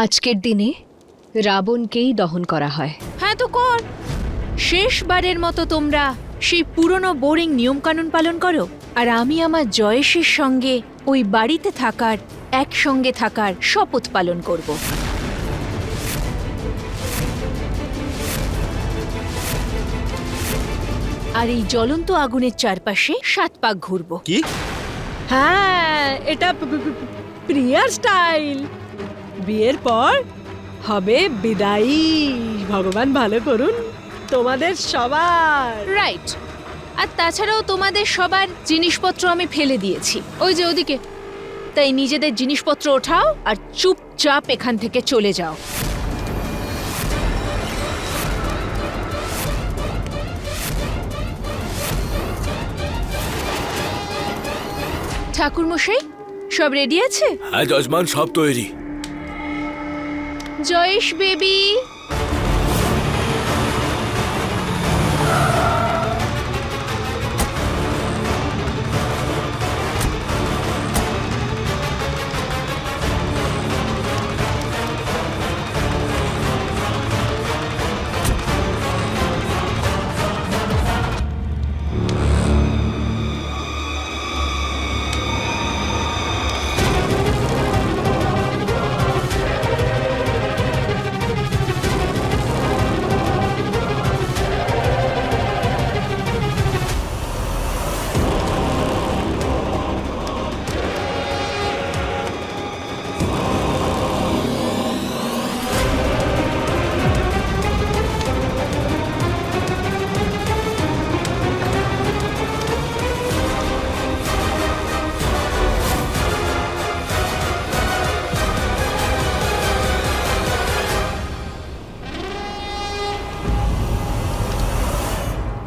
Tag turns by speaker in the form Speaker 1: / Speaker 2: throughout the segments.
Speaker 1: আজকের দিনে রাবণকেই দহন করা হয়।
Speaker 2: হ্যাঁ তো কর। শেষবারের মতো তোমরা সেই পুরনো বোরিং নিয়মকানুন পালন করো, আর আমি আমার জয়েশের সঙ্গে ওই বাড়িতে থাকার, একসঙ্গে থাকার শপথ পালন করব। আর এই জ্বলন্ত আগুনের চারপাশে 7 পাক ঘুরবো।
Speaker 3: কি?
Speaker 4: হ্যাঁ, এটা প্রিয়ার স্টাইল। বিয়ের পর হবে বিদায়ী। ভগবান ভালো করুন তোমাদের সবার।
Speaker 2: রাইট। আর তাছাড়াও তোমাদের সবার জিনিসপত্র আমি ফেলে দিয়েছি ওই যে ওদিকে। তাই নিজেদের জিনিসপত্র ওঠাও আর চুপচাপ এখান থেকে চলে যাও। ঠাকুরমশাই, সব রেডি আছে?
Speaker 3: হ্যাঁ যজমান, সব তৈরি।
Speaker 2: জয়েশ বেবি,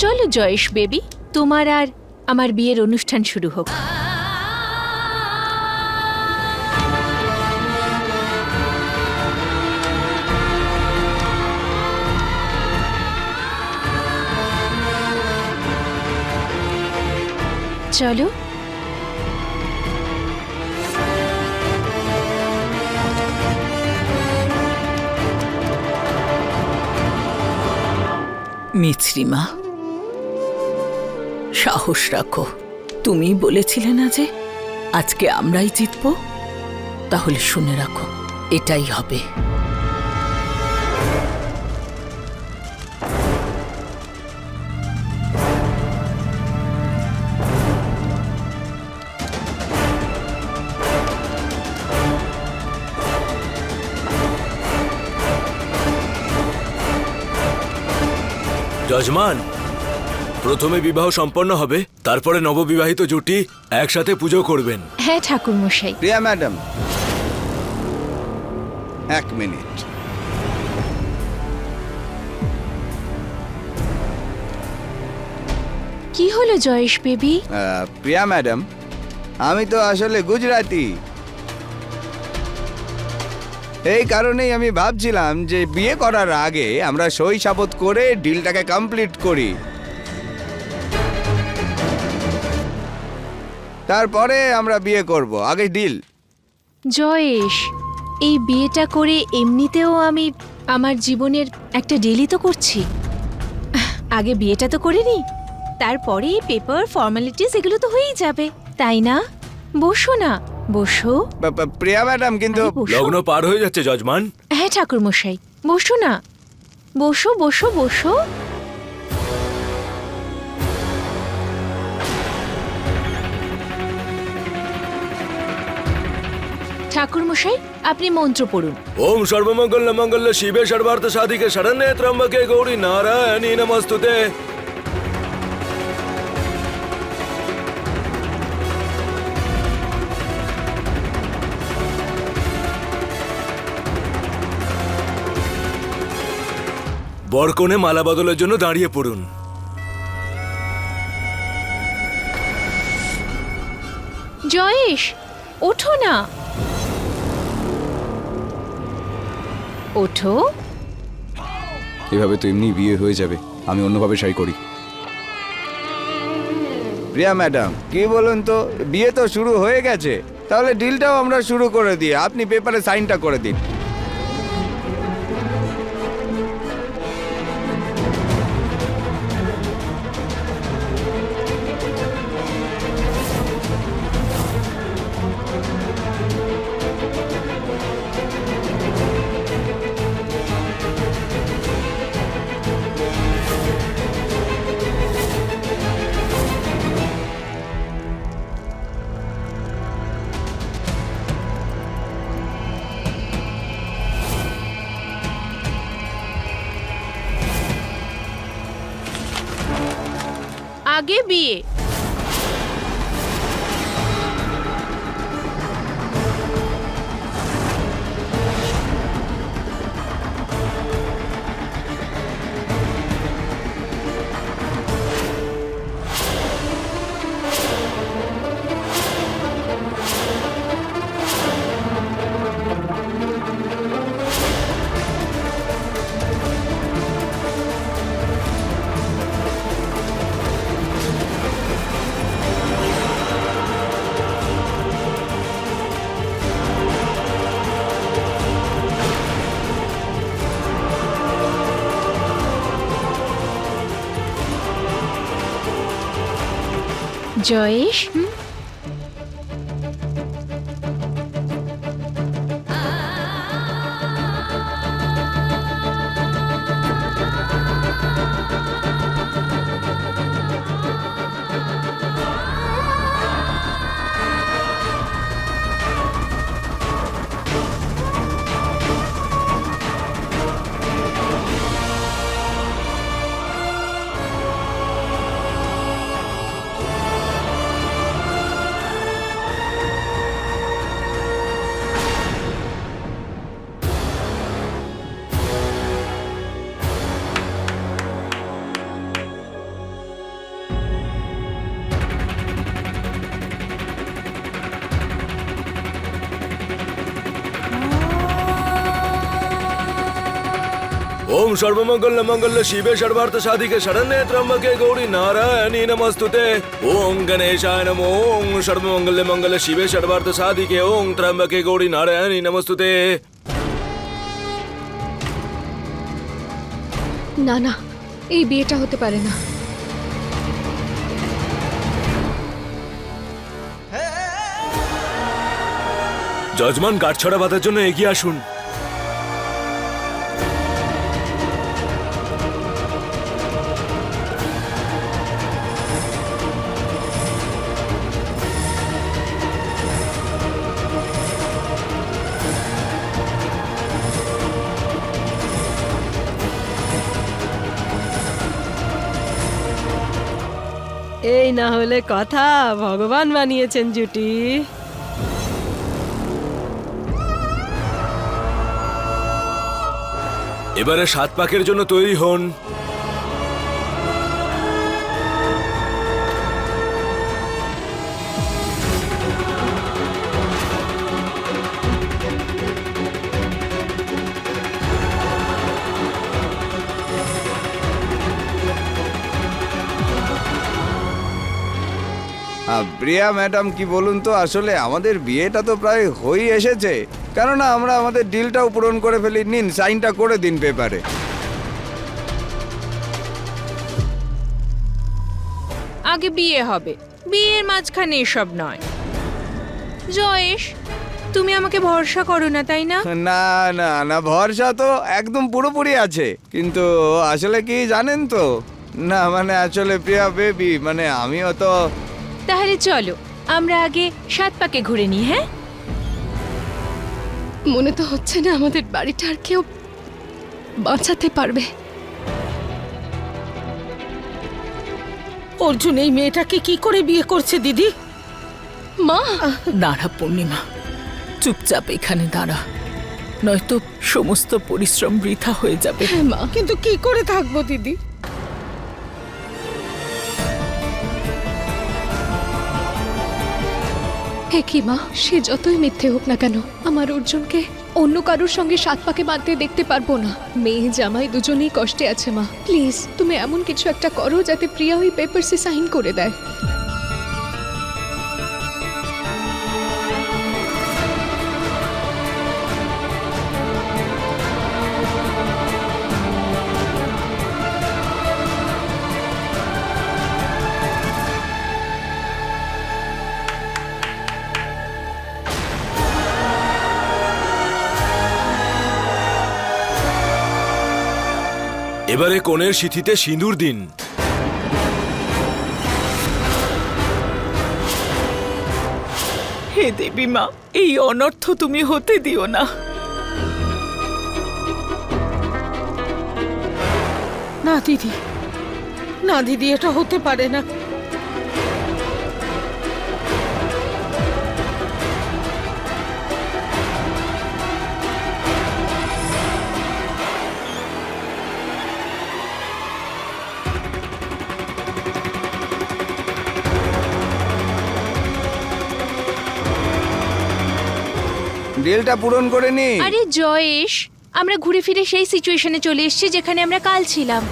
Speaker 2: চলো জয়েশ বেবি, তোমার আর আমার বিয়ের অনুষ্ঠান শুরু হোক। চলো।
Speaker 5: মিছরিমা, সাহস রাখো। তুমি বলেছিলে না যে আজকে আমরাই জিতব? তাহলে শুনে রাখো, এটাই হবে।
Speaker 3: যজমান, প্রথমে বিবাহ সম্পন্ন হবে, তারপরে নববিবাহিত জুটি একসাথে পুজো করবেন।
Speaker 2: হ্যাঁ ঠাকুরমশাই।
Speaker 6: প্রিয়া ম্যাডাম, 1 মিনিট।
Speaker 2: কি হলো জয়েশ বেবি?
Speaker 6: প্রিয়া ম্যাডাম, আমি তো আসলে গুজরাটি। এই কারণেই আমি ভাবছিলাম যে বিয়ে করার আগে আমরা সই সাবত করে ডিলটাকে কমপ্লিট করি, তারপরে আমরা বিয়ে করব। আগে ডিল।
Speaker 2: জয়েশ, এই বিয়েটা করে এমনিতেও আমি আমার জীবনের একটা ডিলই তো করছি। আগে বিয়েটা তো করে নি, তারপরে পেপার ফর্মালিটিস এগুলো তো হয়েই যাবে, তাই না? বসো না, বসো।
Speaker 6: প্রিয়া ম্যাডাম, কিন্তু
Speaker 2: আরে বসো।
Speaker 3: লগ্ন পার হয়ে যাচ্ছে যজমান।
Speaker 2: হ্যাঁ ঠাকুরমশাই, বসো না, বসো বসো বসো। ঠাকুরমশাই, আপনি মন্ত্র পড়ুন।
Speaker 3: ওম সর্বমঙ্গল মঙ্গল শিবে সর্বার্থ সাধিকে শরণ্যে ত্রম্বকে গৌরী নারায়ণী নমস্তুতে। বরকনে মালা বদলের জন্য দাঁড়িয়ে পড়ুন।
Speaker 2: জয়েশ, ওঠো না, ওঠো।
Speaker 6: এভাবে তো এমনি বিয়ে হয়ে যাবে, আমি অন্যভাবে ট্রাই করি। প্রিয়া ম্যাডাম, কি বলুন তো, বিয়ে তো শুরু হয়ে গেছে, তাহলে ডিলটাও আমরা শুরু করে দিই। আপনি পেপারে সাইনটা করে দিন।
Speaker 2: আগে বিয়ে। জয়েশ,
Speaker 3: ओम सर्वमंगल मंगल शिवे सर्वार्थ साधिके शरण्ये त्र्यंबके गौरी नारायणी नमस्तुते। ओम गणेशाय नमो। ओम सर्वमंगल मंगल शिवे सर्वार्थ साधिके ओम त्र्यंबके गौरी नारायणी नमस्तुते।
Speaker 1: না না, এই বিয়েটা হতে পারে না।
Speaker 3: যজমান গাঁটছড়া বাঁধার জন্য এগিয়ে আসুন।
Speaker 4: এই না হলে কথা, ভগবান বানিয়েছেন জুটি।
Speaker 3: এবারে 7 পাকের জন্য তৈরি হন।
Speaker 6: প্রিয়া ম্যাডাম, কি বলুন তো, আসলে আমাদের বিয়েটা তো প্রায় হয়ে এসেছে, কেননা আমরা আমাদের ডিলটাও পূরণ করে ফেলি। নিন, সাইনটা করে দিন পেপারে।
Speaker 2: আগে বিয়ে হবে, বিয়ের মাঝখানে এসব নয়। জয়েশ, তুমি আমাকে ভরসা করো না, তাই না?
Speaker 6: না না না, ভরসা তো একদম পুরোপুরি আছে, কিন্তু আসলে কি জানেন তো, না মানে আসলে প্রিয়া বেবি, মানে আমিও তো।
Speaker 2: তাহলে চলো আমরা আগে 7 পাকে ঘুরে নিই। হ্যাঁ,
Speaker 1: মনে তো হচ্ছে না আমাদের বাড়িটা আর কেউ বাঁচাতে পারবে।
Speaker 5: অর্জুন এই মেয়েটাকে কি করে বিয়ে করছে দিদি?
Speaker 1: মা,
Speaker 5: দাঁড়া পূর্ণিমা, চুপচাপ এখানে দাঁড়া, নয়তো সমস্ত পরিশ্রম বৃথা হয়ে যাবে।
Speaker 1: হ্যাঁ মা,
Speaker 5: কিন্তু কি করে থাকবো দিদি?
Speaker 1: হে কি মা, সে যতই মিথ্যে হোক না কেন, আমার অর্জুনকে অন্য কারোর সঙ্গে 7 পাকে বাঁধতে দেখতে পারবো না। মেয়ে জামাই দুজনেই কষ্টে আছে মা। প্লিজ তুমি এমন কিছু একটা করো যাতে প্রিয়া ওই পেপারসে সাইন করে দেয়।
Speaker 3: এবারে কনের সিঁথিতে সিঁদুর দিন।
Speaker 5: হে দেবী মা, এই অনর্থ তুমি হতে দিও না। না দিদি, না দিদি, এটা হতে পারে না।
Speaker 6: ডিলটা পূরণ করে নি।
Speaker 2: আরে জয়েশ, আমরা ঘুরে ফিরে সেই সিচুয়েশনে চলে এসেছি যেখানে আমরা কাল ছিলাম।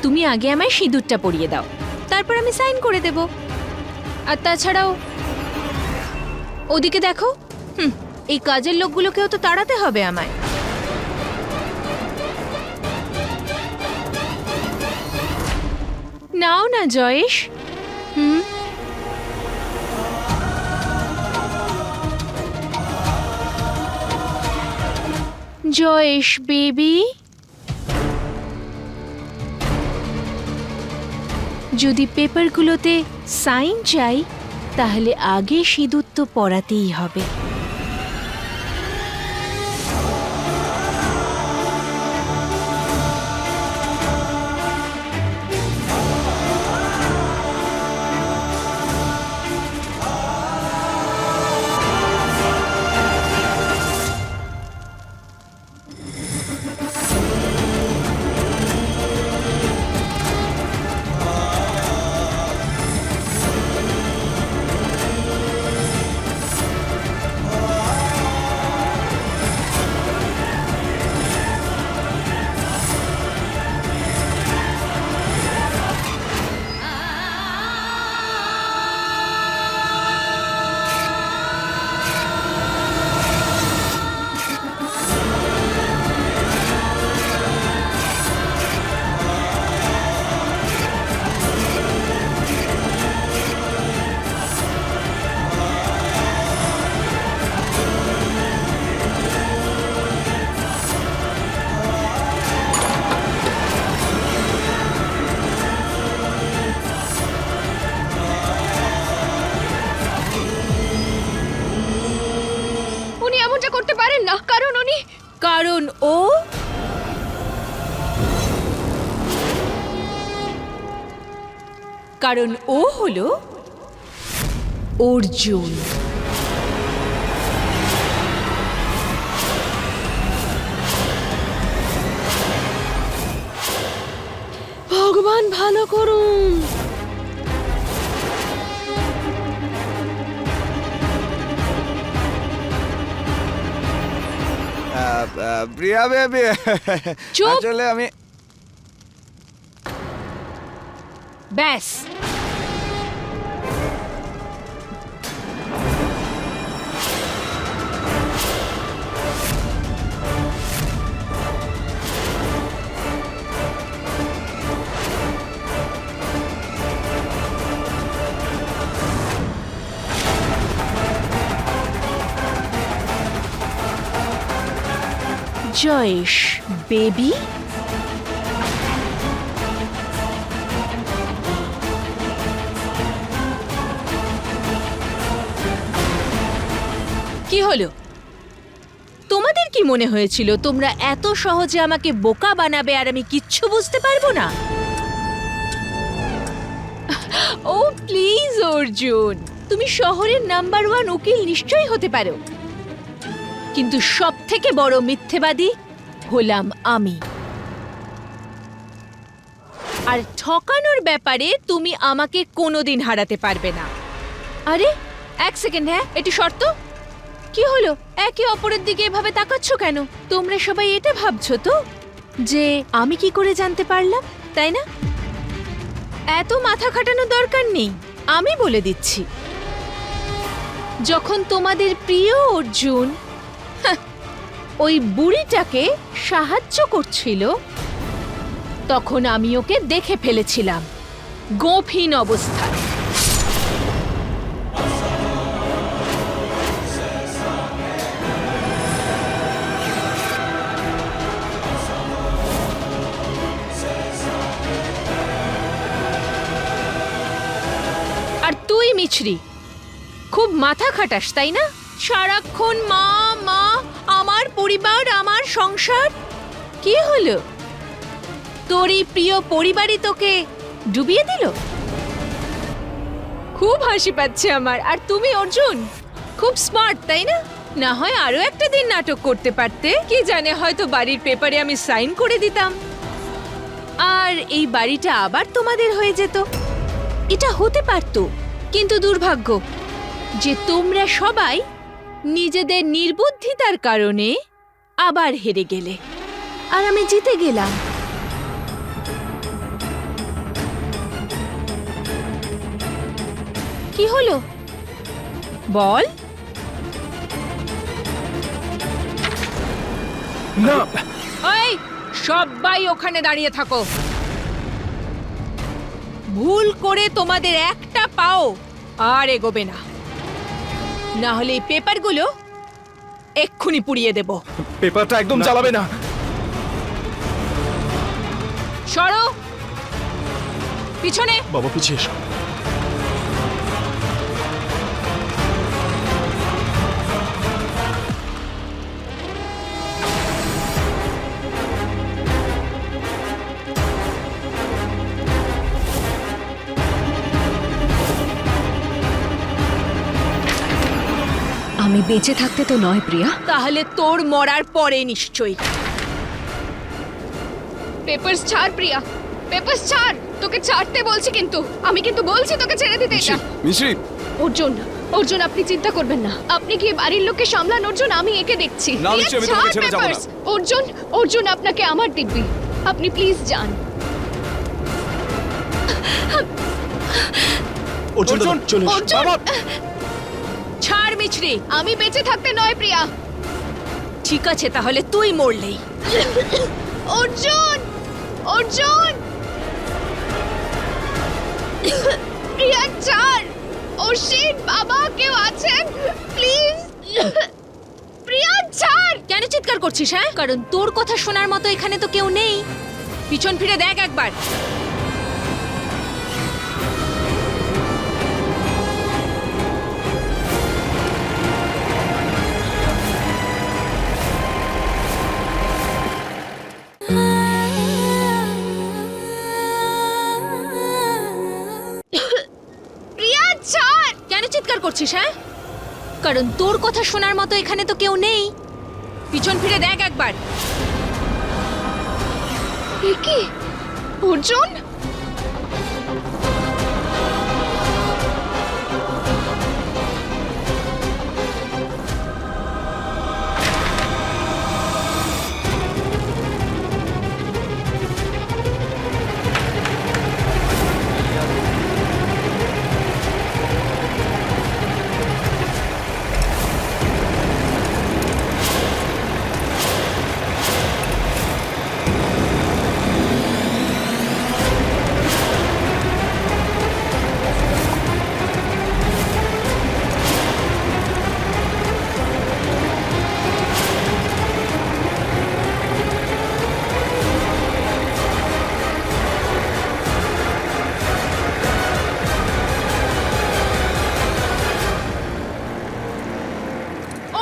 Speaker 2: তুমি আগে আমায় সিঁদুরটা পরিয়ে দাও, তারপর আমি সাইন করে দেব। আর তাছাড়াও ওদিকে দেখো, এই কাজের লোকগুলোকেও তো তাড়াতে হবে আমায়। নাও না জয়েশ। জয়েশ বেবি, যদি পেপারগুলোতে সাইন চাই তাহলে আগে সিঁদুর তো পরাতেই হবে।
Speaker 1: উনি এমনটা করতে পারেন না, কারণ
Speaker 2: ও হলো অর্জুন।
Speaker 4: ভগবান ভালো করুন।
Speaker 6: প্রিয়া বেবি,
Speaker 2: চুপ!
Speaker 6: আসলে আমি
Speaker 2: ব্যাস, জয়েশ বেবি। কি হলো? তোমাদের কি মনে হয়েছিল তোমরা এত সহজে আমাকে বোকা বানাবে আর আমি কিচ্ছু বুঝতে পারবো না? ও প্লিজ অর্জুন, তুমি শহরের নাম্বার 1 উকিল নিশ্চয়ই হতে পারো, কিন্তু সব থেকে বড় মিথ্যেবাদী হলাম আমি। আর ঠকানোর ব্যাপারে তুমি আমাকে কোনোদিন হারাতে পারবে না। আরে এক সেকেন্ড, হ্যাঁ এটি শর্ত? কি হলো? একে অপরের দিকে এভাবে তাকাচ্ছ কেন? তোমরা সবাই এটা ভাবছো তো যে আমি কি করে জানতে পারলাম, তাই না? এত মাথা খাটানোর দরকার নেই, আমি বলে দিচ্ছি। যখন তোমাদের প্রিয় অর্জুন ওই বুড়িটাকে সাহায্য করছিল, তখন আমি ওকে দেখে ফেলেছিলাম গোপহীন অবস্থায়। আর তুই মিছরি, খুব মাথা খাটাস তাই না? সারাক্ষণ মা মা, আমার পরিবার, আমার সংসার। কি হলো? তোরই প্রিয় পরিবারই তোকে ডুবিয়ে দিল। খুব হাসি পাচ্ছে আমার। আর তুমি অর্জুন খুব স্মার্ট তাই না? না হয় আরো একটা দিন নাটক করতে পারতে, কি জানে হয়তো বাড়ির পেপারে আমি সাইন করে দিতাম আর এই বাড়িটা আবার তোমাদের হয়ে যেত। এটা হতে পারতো, কিন্তু দুর্ভাগ্য যে তোমরা সবাই নিজেদের নির্বুদ্ধিতার কারণে আবার হেরে গেলে আর আমি জিতে গেলাম। কি হলো বল?
Speaker 3: না
Speaker 2: ওই সবাই ওখানে দাঁড়িয়ে থাকো। ভুল করে তোমাদের একটা পাও আর এগোবে না, না হলে এই পেপারগুলো এক্ষুনি পুড়িয়ে দেব।
Speaker 3: পেপারটা একদম চালাবে না।
Speaker 2: সরো পিছনে।
Speaker 3: বাবা পিছিয়ে এসো।
Speaker 1: আমি বেঁচে থাকতে তো নয় প্রিয়া।
Speaker 2: তাহলে তোর মরার পরে নিশ্চয়ই।
Speaker 1: পেপারস ছাড় প্রিয়া, পেপারস ছাড়। তোকে ছাড়তে বলছি, কিন্তু আমি কিন্তু বলছি তোকে ছেড়ে দিতে। এটা
Speaker 6: মিশ্রি,
Speaker 1: অর্জুন, অর্জুন আপনি চিন্তা করবেন না, আপনি কি বাড়ির লোককে সামলান। অর্জুন আমি একে দেখছি।
Speaker 6: না,
Speaker 1: প্রিয়া,
Speaker 6: নিশ্চয়ই আমি তোমাকে
Speaker 1: ছাড়
Speaker 6: ছেড়ে যাবো না।
Speaker 1: papers। অর্জুন, অর্জুন আপনাকে আমার দিব্যি, আপনি প্লিজ যান।
Speaker 3: অর্জুন চলে এসো।
Speaker 1: অর্জুন,
Speaker 2: ছাড় মিছরি।
Speaker 1: আমি বেঁচে থাকতে নয় প্রিয়া।
Speaker 2: ঠিক আছে তাহলে তুই মরলেই।
Speaker 1: অর্জুন, অর্জুন, প্রিয়া ছাড়। অশ্বিন, বাবা কেউ আছেন প্লিজ। প্রিয়া ছাড়।
Speaker 2: কেন চিৎকার করছিস? হ্যাঁ, কারণ তোর কথা শোনার মতো এখানে তো কেউ নেই। পিছন ফিরে দেখ একবার।
Speaker 1: প্রিয়া ছাড়।
Speaker 2: কেন চিৎকার করছিস? হ্যাঁ, কারণ তোর কথা শোনার মতো এখানে তো কেউ নেই। পিছন ফিরে দেখ একবার।
Speaker 1: এ কি অর্জুন?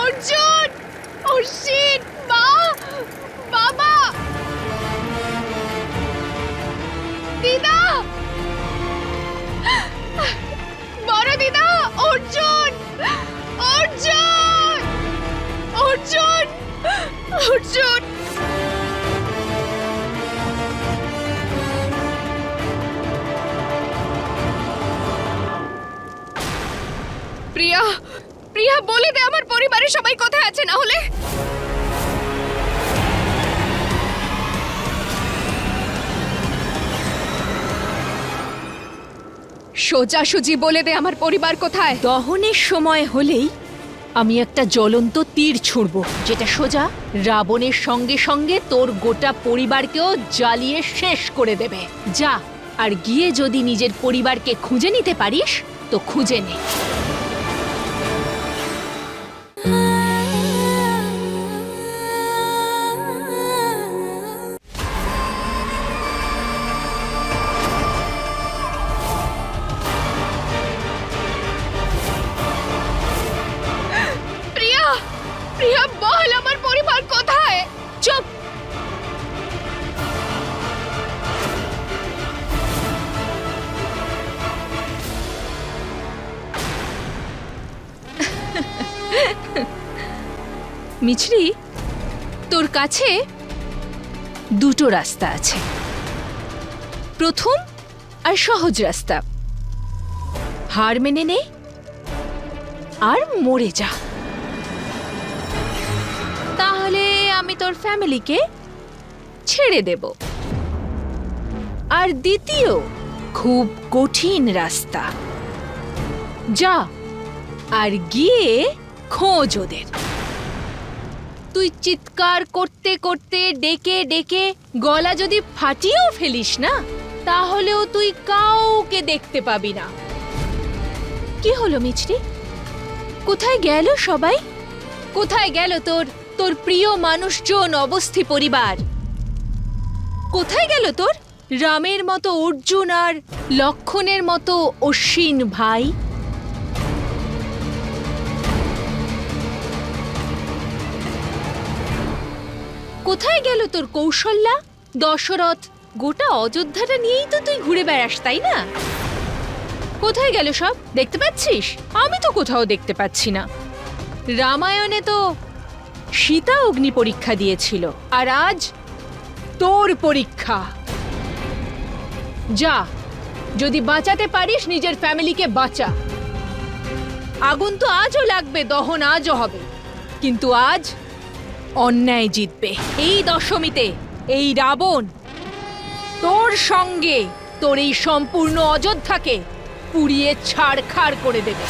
Speaker 1: অর্জুন, অশ্বিন, মা, বাবা, দিদা, বড় দিদা, অর্জুন, অর্জুন, অর্জুন, অর্জুন। প্রিয়া, প্রিয়া বলে দে আমার পরিবারের সবাই কোথায় আছে, না হলে সোজাসুজি বলে দে আমার পরিবার কোথায়।
Speaker 2: দহনের সময় হলেই আমি একটা জ্বলন্ত তীর ছুঁড়ব, যেটা সোজা রাবণের সঙ্গে সঙ্গে তোর গোটা পরিবারকেও জ্বালিয়ে শেষ করে দেবে। যা, আর গিয়ে যদি নিজের পরিবারকে খুঁজে নিতে পারিস তো খুঁজে নে।
Speaker 1: প্রিয়া, প্রিয়া বল আমার পরিবার কোথায়।
Speaker 2: চুপ! মিছরি, তোর কাছে দুটো রাস্তা আছে। প্রথম আর সহজ রাস্তা, হার মেনে নে আর মরে যা। তাহলে আমি তোর ফ্যামিলিকে ছেড়ে দেব। আর দ্বিতীয় খুব কঠিন রাস্তা, যা আর গিয়ে খোঁজ ওদের। তুই চিৎকার করতে করতে ডেকে ডেকে গলা যদি ফাটিয়েও ফেলিস না, তাহলেও তুই কাউকে দেখতে পাবি না। কি হলো মিছরি? কোথায় গেল সবাই? কোথায় গেল তোর প্রিয় মানুষজন, অবস্থি পরিবার? কোথায় গেল তোর রামের মতো অর্জুন আর লক্ষণের মতো অশ্বিন ভাই? কোথায় গেল তোর কৌশল্যা, দশরথ? গোটা অযোধ্যাটা নিয়েই তো তুই ঘুরে বেড়াস, তাই না? কোথায় গেল সব? দেখতে পাচ্ছিস? আমি তো কোথাও দেখতে পাচ্ছি না। রামায়ণে তো সীতা অগ্নি পরীক্ষা দিয়েছিল, আর আজ তোর পরীক্ষা। যা, যদি বাঁচাতে পারিস নিজের ফ্যামিলিকে বাঁচা। আগুন তো আজও লাগবে, দহন আজও হবে, কিন্তু আজ অন্যায় জিতবে। এই দশমীতে এই রাবণ তোর সঙ্গে তোর এই সম্পূর্ণ অযোধ্যাকে পুড়িয়ে ছাড়খাড় করে দেবে।